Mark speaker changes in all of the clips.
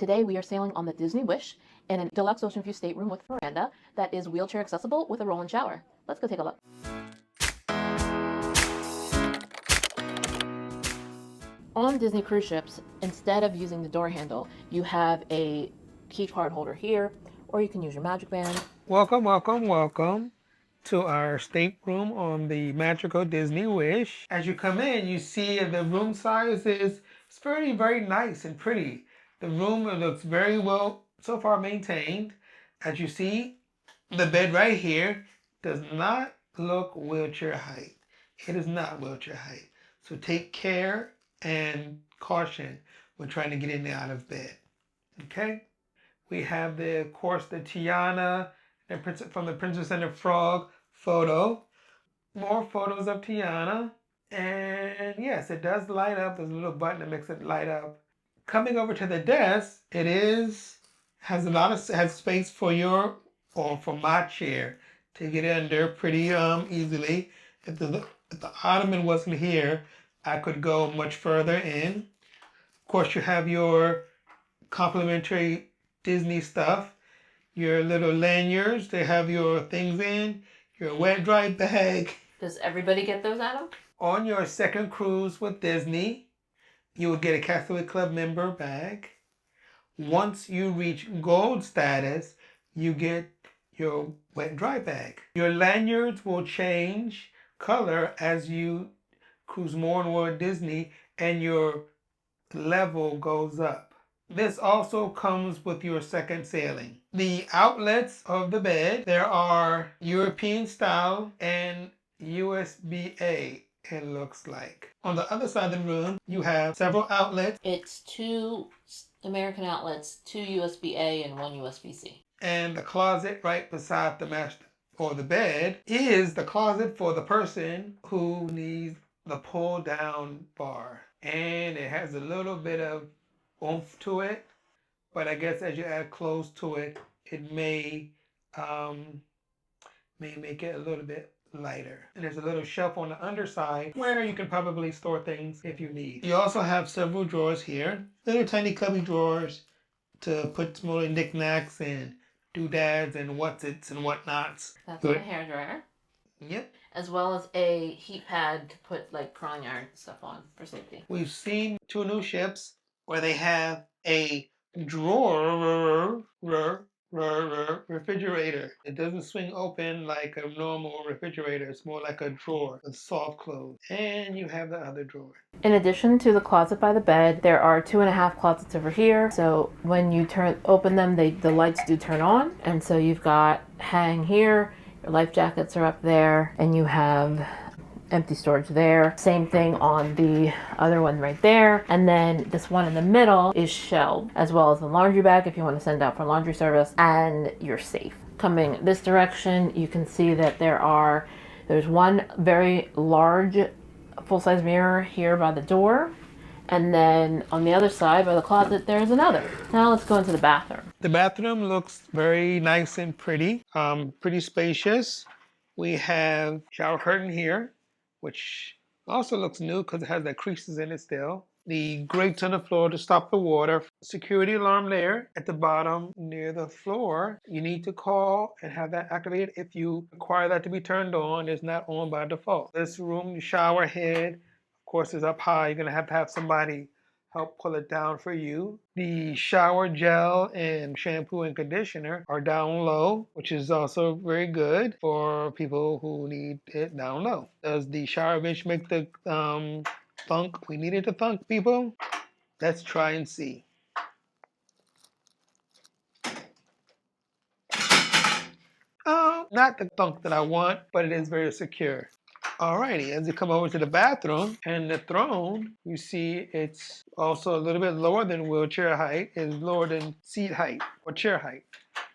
Speaker 1: Today we are sailing on the Disney Wish in a Deluxe Oceanview Stateroom with Verandah that is wheelchair accessible with a roll-in shower. Let's go take a look. On Disney cruise ships, instead of using the door handle, you have a key card holder here, or you can use your magic band.
Speaker 2: Welcome to our stateroom on the magical Disney Wish. As you come in, you see the room size is very nice and pretty. The room looks very well so far maintained. As you see, the bed right here does not look wheelchair height. It is not wheelchair height. So take care and caution when trying to get in and out of bed. Okay? We have of course, the Tiana from the Princess and the Frog photo. More photos of Tiana. And yes, it does light up. There's a little button that makes it light up. Coming over to the desk, it has space for for my chair to get under pretty easily. If the ottoman wasn't here, I could go much further in. Of course, you have your complimentary Disney stuff, your little lanyards, they have your things in, your wet dry bag.
Speaker 1: Does everybody get those, Adam?
Speaker 2: On your second cruise with Disney, you will get a Castaway Club member bag. Once you reach gold status, you get your wet dry bag. Your lanyards will change color as you cruise more and more Disney and your level goes up. This also comes with your second sailing. The outlets of the bed, there are European style and USB-A, it looks like. On the other side of the room, you have several outlets.
Speaker 1: It's 2 American outlets, 2 USB-A and 1 USB-C.
Speaker 2: And the closet right beside the master or the bed is the closet for the person who needs the pull down bar. And it has a little bit of oomph to it, but I guess as you add clothes to it, it may make it a little bit lighter. And there's a little shelf on the underside where you can probably store things if you need. You also have several drawers here, little tiny cubby drawers to put some little knickknacks and doodads and what's-its and whatnots.
Speaker 1: That's a hair dryer.
Speaker 2: Yep.
Speaker 1: As well as a heat pad to put like curling iron stuff on for safety.
Speaker 2: We've seen 2 new ships where they have a drawer refrigerator. It doesn't swing open like a normal refrigerator. It's more like a drawer with soft close. And you have the other drawer.
Speaker 1: In addition to the closet by the bed, there are 2.5 closets over here. So when you open them, the lights do turn on. And so you've got hang here, your life jackets are up there, and you have empty storage there. Same thing on the other one right there. And then this one in the middle is shelved, as well as the laundry bag if you want to send out for laundry service, and you're safe. Coming this direction, you can see that there's one very large full-size mirror here by the door. And then on the other side by the closet, there's another. Now let's go into the bathroom.
Speaker 2: The bathroom looks very nice and pretty, pretty spacious. We have shower curtain here, which also looks new because it has the creases in it still. The grates on the floor to stop the water. Security alarm there at the bottom near the floor. You need to call and have that activated if you require that to be turned on. It's not on by default. This room, the shower head, of course, is up high. You're going to have somebody help pull it down for you. The shower gel and shampoo and conditioner are down low, which is also very good for people who need it down low. Does the shower bench make the thunk? We needed to thunk, people. Let's try and see. Not the thunk that I want, but it is very secure. Alrighty, as you come over to the bathroom and the throne, you see it's also a little bit lower than wheelchair height. It's lower than seat height or chair height.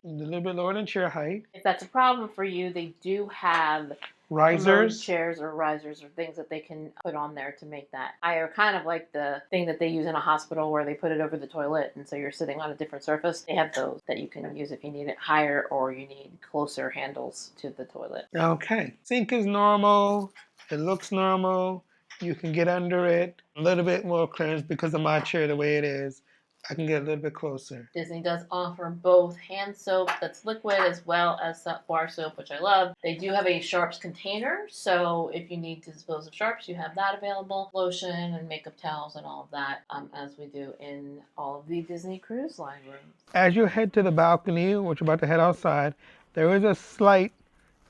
Speaker 2: It's a little bit lower than chair height.
Speaker 1: If that's a problem for you, they do have
Speaker 2: risers,
Speaker 1: chairs or risers or things that they can put on there to make that higher, kind of like the thing that they use in a hospital where they put it over the toilet and so you're sitting on a different surface. They have those that you can use if you need it higher or you need closer handles to the toilet.
Speaker 2: Okay, sink is normal. It looks normal. You can get under it. A little bit more clearance because of my chair the way it is. I can get a little bit closer.
Speaker 1: Disney does offer both hand soap that's liquid as well as bar soap, which I love. They do have a sharps container, so if you need to dispose of sharps, you have that available. Lotion and makeup towels and all of that, as we do in all of the Disney Cruise Line rooms.
Speaker 2: As you head to the balcony, which you're about to head outside, there is a slight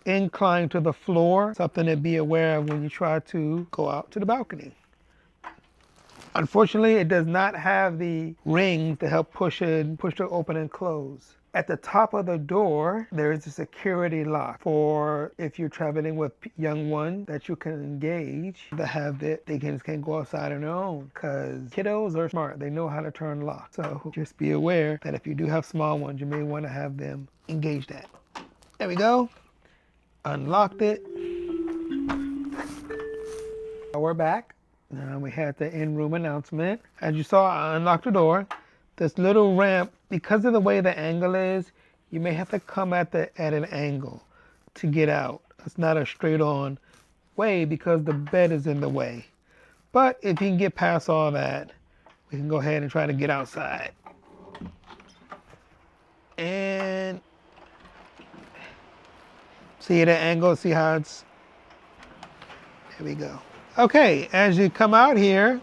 Speaker 2: incline to the floor, something to be aware of when you try to go out to the balcony. Unfortunately, it does not have the rings to help push it to open and close. At the top of the door, there is a security lock for if you're traveling with young ones that you can engage to have it. They can't go outside on their own because kiddos are smart. They know how to turn locks. So just be aware that if you do have small ones, you may want to have them engage that. There we go. Unlocked it. We're back. Now we had the in-room announcement. As you saw, I unlocked the door. This little ramp, because of the way the angle is, you may have to come at an angle to get out. It's not a straight-on way because the bed is in the way. But if you can get past all that, we can go ahead and try to get outside. And see the angle, see how it's, there we go. Okay, as you come out here,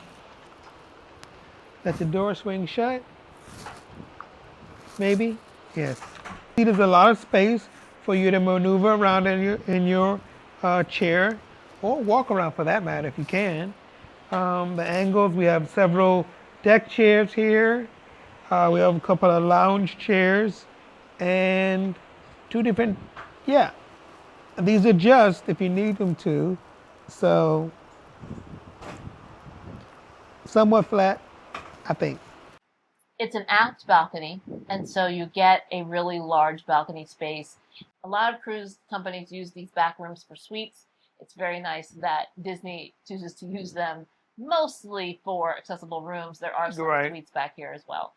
Speaker 2: let the door swing shut. Maybe? Yes. See, there's a lot of space for you to maneuver around in your chair, or walk around for that matter if you can. The angles, we have several deck chairs here. We have a couple of lounge chairs and two different, these adjust if you need them to. So, somewhat flat, I think.
Speaker 1: It's an aft balcony, and so you get a really large balcony space. A lot of cruise companies use these back rooms for suites. It's very nice that Disney chooses to use them mostly for accessible rooms. There are some suites back here as well.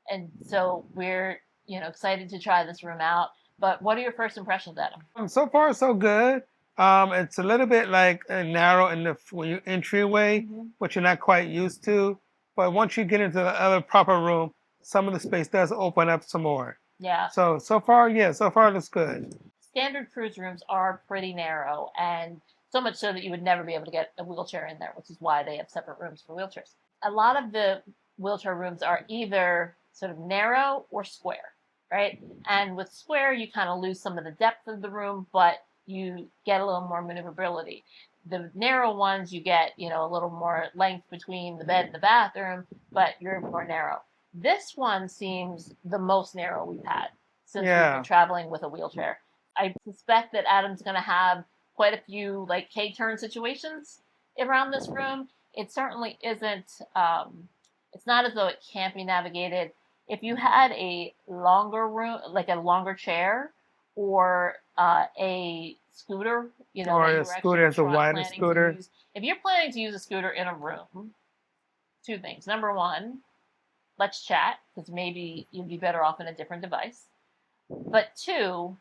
Speaker 1: And so we're, excited to try this room out. But what are your first impressions, Adam?
Speaker 2: So far, so good. It's a little bit like narrow in when you entryway, which you're not quite used to. But once you get into the other proper room, some of the space does open up some more.
Speaker 1: Yeah.
Speaker 2: So far it looks good.
Speaker 1: Standard cruise rooms are pretty narrow, and so much so that you would never be able to get a wheelchair in there, which is why they have separate rooms for wheelchairs. A lot of the wheelchair rooms are either sort of narrow or square, right? And with square, you kind of lose some of the depth of the room, but you get a little more maneuverability. The narrow ones, you get, a little more length between the bed and the bathroom, but you're more narrow. This one seems the most narrow we've had since we've been traveling with a wheelchair. I suspect that Adam's going to have quite a few like K-turn situations around this room. It certainly isn't, it's not as though it can't be navigated. If you had a longer room, like a longer chair, or a scooter,
Speaker 2: or a scooter, as a wider scooter.
Speaker 1: If you're planning to use a scooter in a room, two things. Number one, let's chat, because maybe you'd be better off in a different device. But two,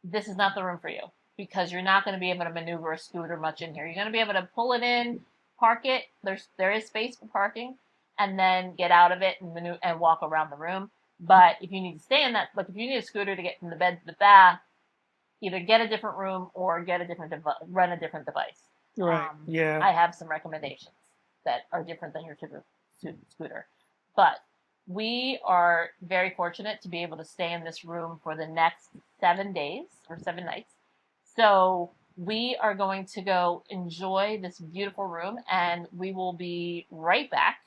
Speaker 1: this is not the room for you, because you're not going to be able to maneuver a scooter much in here. You're going to be able to pull it in, park it. There is space for parking, and then get out of it and walk around the room. But if you need to stay in that, if you need a scooter to get from the bed to the bath, either get a different room or rent a different device.
Speaker 2: Right.
Speaker 1: I have some recommendations that are different than your typical scooter. But we are very fortunate to be able to stay in this room for the next 7 days or 7 nights. So we are going to go enjoy this beautiful room, and we will be right back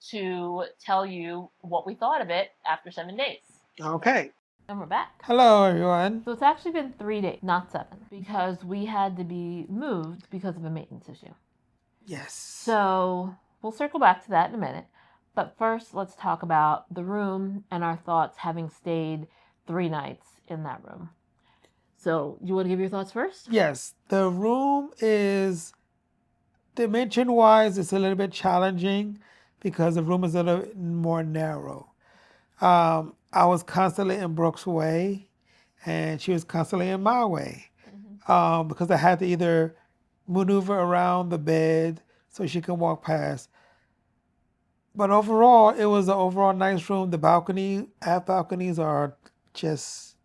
Speaker 1: to tell you what we thought of it after 7 days.
Speaker 2: Okay.
Speaker 1: And we're back.
Speaker 2: Hello, everyone.
Speaker 1: So it's actually been 3 days, not 7, because we had to be moved because of a maintenance issue.
Speaker 2: Yes.
Speaker 1: So we'll circle back to that in a minute. But first, let's talk about the room and our thoughts having stayed 3 nights in that room. So you want to give your thoughts first?
Speaker 2: Yes. The room is, dimension-wise, it's a little bit challenging because the room is a little more narrow. I was constantly in Brooke's way, and she was constantly in my way, because I had to either maneuver around the bed so she can walk past. But overall, it was an overall nice room. The half balconies are just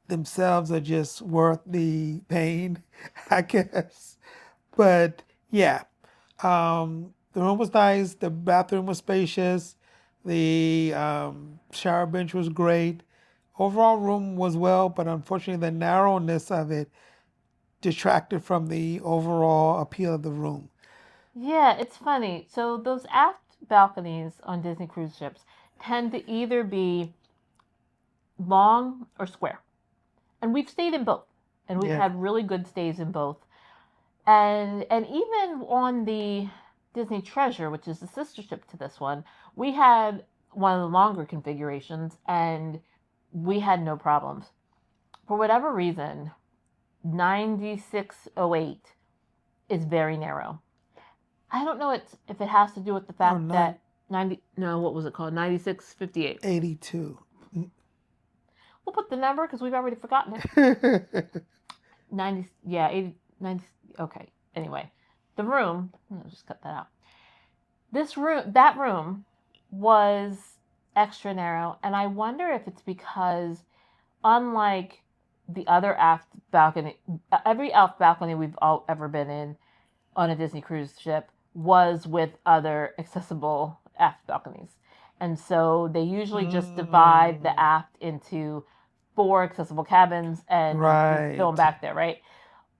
Speaker 2: themselves are just worth the pain, I guess. But yeah, the room was nice. The bathroom was spacious. The shower bench was great. Overall room was well, but unfortunately the narrowness of it detracted from the overall appeal of the room.
Speaker 1: Yeah, it's funny. So those aft balconies on Disney cruise ships tend to either be long or square. And we've stayed in both. And we've
Speaker 2: Yeah.
Speaker 1: had really good stays in both. And even on the Disney Treasure, which is the sister ship to this one, we had one of the longer configurations and we had no problems. For whatever reason, 9608 is very narrow. I don't know if it has to do with the
Speaker 2: Oh,
Speaker 1: fact that 90 no, what was it called? 9658.
Speaker 2: 82.
Speaker 1: We'll put the number because we've already forgotten it. 90, yeah, 80, 90, okay. Anyway, the room, I'll just cut that out. That room was extra narrow, and I wonder if it's because, unlike the other aft balcony, every aft balcony we've all ever been in on a Disney cruise ship was with other accessible aft balconies. And so they usually just divide the aft into 4 accessible cabins and
Speaker 2: Right.
Speaker 1: fill them back there, right?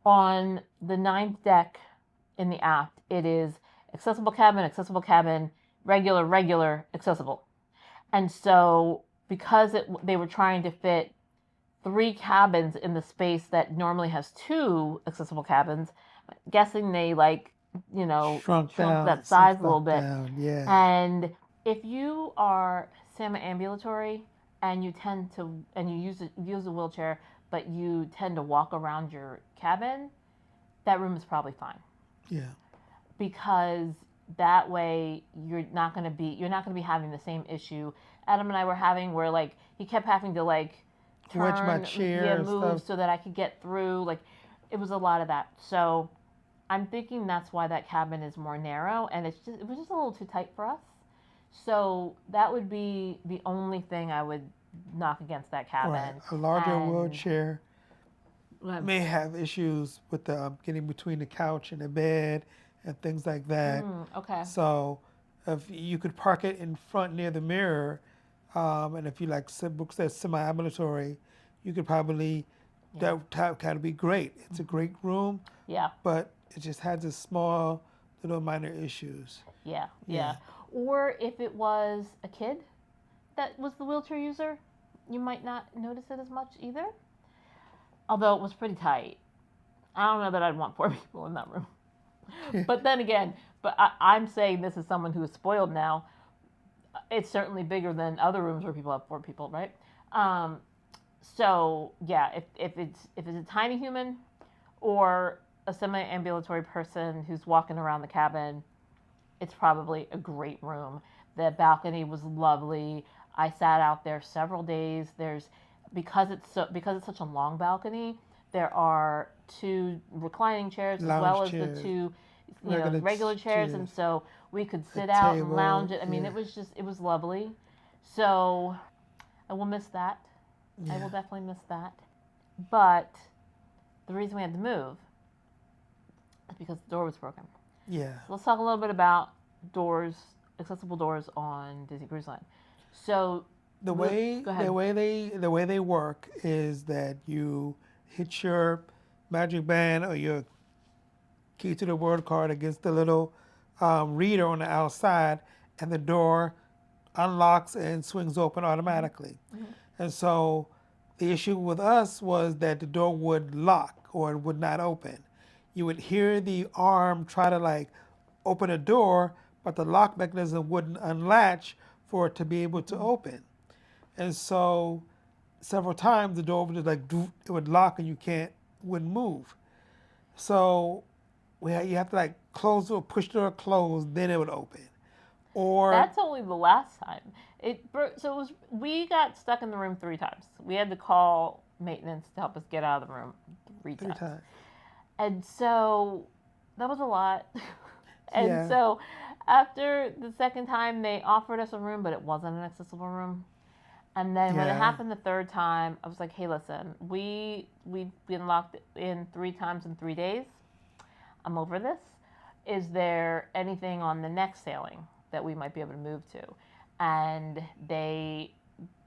Speaker 1: On the 9th deck in the aft, it is accessible cabin, regular, accessible. And so because they were trying to fit 3 cabins in the space that normally has 2 accessible cabins, I'm guessing they shrunk that size a little bit.
Speaker 2: Yeah.
Speaker 1: And if you are semi-ambulatory and you use a wheelchair, but you tend to walk around your cabin, that room is probably fine.
Speaker 2: Yeah.
Speaker 1: Because that way you're not going to be having the same issue Adam and I were having, where he kept having to
Speaker 2: Wedge my chair
Speaker 1: move so that I could get through. It was a lot of that. So I'm thinking that's why that cabin is more narrow, and it was just a little too tight for us. So that would be the only thing I would knock against that cabin.
Speaker 2: Right. A larger wheelchair may have issues with the getting between the couch and the bed and things like that.
Speaker 1: Okay.
Speaker 2: So if you could park it in front near the mirror, and if you Brooke says semi-ambulatory, you could probably that kind of be great. It's a great room.
Speaker 1: Yeah.
Speaker 2: But it just has a small little minor issues.
Speaker 1: Yeah. Or if it was a kid that was the wheelchair user, you might not notice it as much either. Although it was pretty tight. I don't know that I'd want 4 people in that room. But then again, I'm saying this as someone who is spoiled now. It's certainly bigger than other rooms where people have 4 people, right? So yeah, if it's a tiny human or a semi-ambulatory person who's walking around the cabin, it's probably a great room. The balcony was lovely. I sat out there several days. Because it's such a long balcony, there are 2 reclining chairs as well as the 2 regular chairs, and so we could sit out and lounge it. I mean, it was lovely. So I will miss that. Yeah. I will definitely miss that. But the reason we had to move is because the door was broken.
Speaker 2: Yeah.
Speaker 1: So let's talk a little bit about accessible doors on Disney Cruise Line. So
Speaker 2: the way they work is that you hit your magic band or your key to the world card against the little reader on the outside, and the door unlocks and swings open automatically. Mm-hmm. And so the issue with us was that the door would lock or it would not open. You would hear the arm try to open a door, but the lock mechanism wouldn't unlatch for it to be able to open. And so several times the door would just it would lock and you wouldn't move. So you have to close or push the door closed, then it would open. Or
Speaker 1: that's only the last time. We got stuck in the room 3 times. We had to call maintenance to help us get out of the room 3 times. And so that was a lot. And so After the second time, they offered us a room, but it wasn't an accessible room. And then when it happened the third time, I was like, hey, listen, we've been locked in 3 times in 3 days. I'm over this. Is there anything on the next sailing that we might be able to move to? And they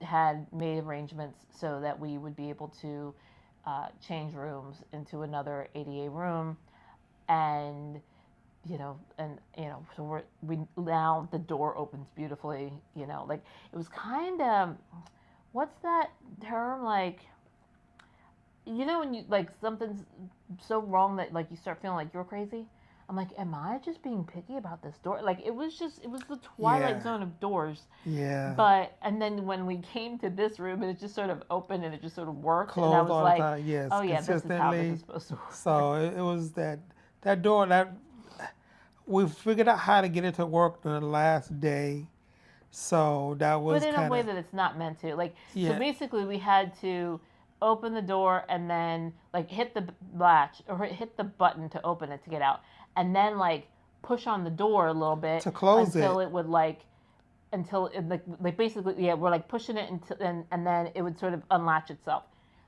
Speaker 1: had made arrangements so that we would be able to change rooms into another ADA room. And so we now the door opens beautifully, like it was kind of, what's that term, like, when you, like, something's so wrong that, like, you start feeling like you're crazy. I'm like, am I just being picky about this door? Like, it was the twilight zone of doors.
Speaker 2: Yeah.
Speaker 1: But, and then when we came to this room, and it just sort of opened and it just sort of worked.
Speaker 2: Closed,
Speaker 1: and I was
Speaker 2: all
Speaker 1: like,
Speaker 2: the time. Yes,
Speaker 1: oh yeah, this is how this is supposed to work.
Speaker 2: So it was that door, that we figured out how to get it to work the last day. So that was,
Speaker 1: but in a way that it's not meant to. Like, so basically we had to open the door and then, like, hit the latch or hit the button to open it to get out, and then, like, push on the door a little bit
Speaker 2: to close
Speaker 1: until it would, like, basically, we're, like, pushing it until, and then it would sort of unlatch itself.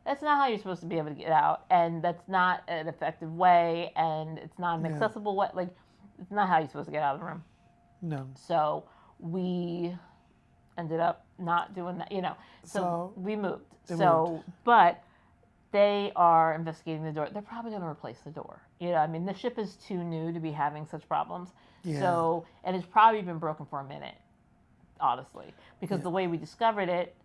Speaker 1: That's not how you're supposed to be able to get out, and that's not an effective way, and it's not an accessible way. Like, it's not how you're supposed to get out of the room.
Speaker 2: No.
Speaker 1: So we ended up not doing that, So we moved. But they are investigating the door. They're probably going to replace the door. I mean, the ship is too new to be having such problems.
Speaker 2: Yeah.
Speaker 1: So, and it's probably been broken for a minute, honestly, because the way we discovered it,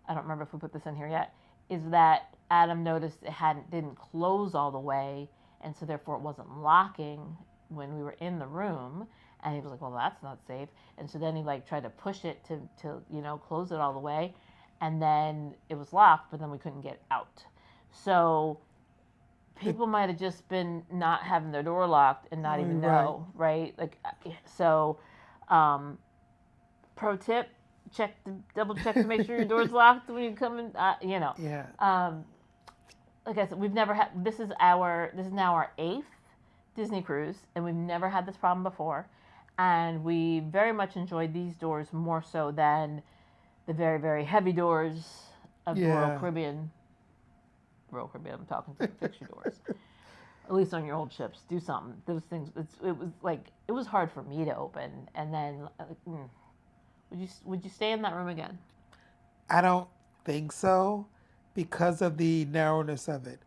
Speaker 1: I don't remember if we put this in here yet, is that Adam noticed it didn't close all the way, and so therefore it wasn't locking when we were in the room. And he was like, well, that's not safe. And so then he, like, tried to push it to close it all the way. And then it was locked, but then we couldn't get out. So people might have just been not having their door locked and not even know, right? Like, so pro tip, double check to make sure your door's locked when you come in,
Speaker 2: Yeah.
Speaker 1: Like I said, we've never had, this is now our 8th Disney cruise, and we've never had this problem before. And we very much enjoyed these doors more so than the very, very heavy doors of Royal Caribbean. I'm talking to the fixture doors. At least on your old ships, do something. Those things, it was hard for me to open. And then, would you stay in that room again?
Speaker 2: I don't think so, because of the narrowness of it.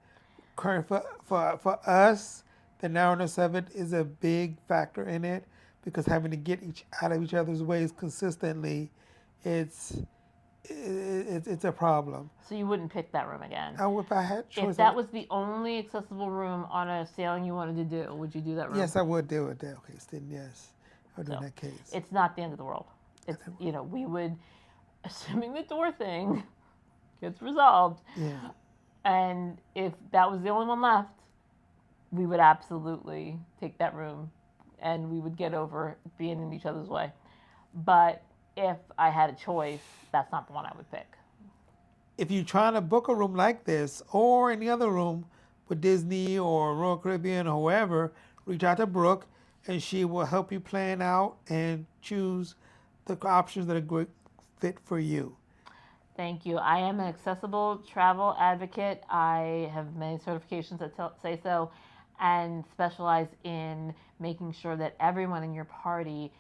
Speaker 2: For us, the narrowness of it is a big factor in it, because having to get out of each other's ways consistently, it's a problem.
Speaker 1: So you wouldn't pick that room again?
Speaker 2: If I had choice.
Speaker 1: If that was the only accessible room on a sailing you wanted to do, would you do that room?
Speaker 2: Yes, I would do it. Okay, then yes, I would do in that case.
Speaker 1: It's not the end of the world. It's, we would, assuming the door thing gets resolved, and if that was the only one left, we would absolutely take that room, and we would get over being in each other's way. But if I had a choice, that's not the one I would pick.
Speaker 2: If you're trying to book a room like this or any other room with Disney or Royal Caribbean or whoever, reach out to Brooke, and she will help you plan out and choose the options that are a great fit for you.
Speaker 1: Thank you. I am an accessible travel advocate. I have many certifications that say so, and specialize in making sure that everyone in your party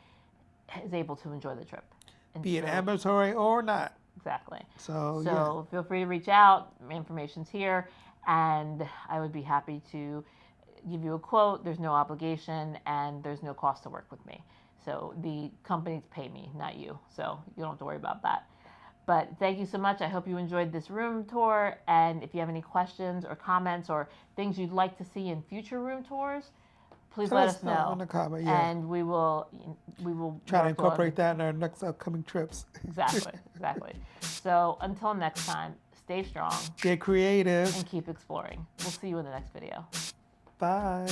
Speaker 1: is able to enjoy the trip. And
Speaker 2: be it ambulatory or not.
Speaker 1: Exactly.
Speaker 2: So
Speaker 1: feel free to reach out. My information's here, and I would be happy to give you a quote. There's no obligation, and there's no cost to work with me. So the companies pay me, not you. So you don't have to worry about that. But thank you so much. I hope you enjoyed this room tour. And if you have any questions or comments or things you'd like to see in future room tours, please let us know.
Speaker 2: In the comment,
Speaker 1: and we will
Speaker 2: try to incorporate that in our next upcoming trips.
Speaker 1: Exactly. So until next time, stay strong,
Speaker 2: get creative,
Speaker 1: and keep exploring. We'll see you in the next video.
Speaker 2: Bye.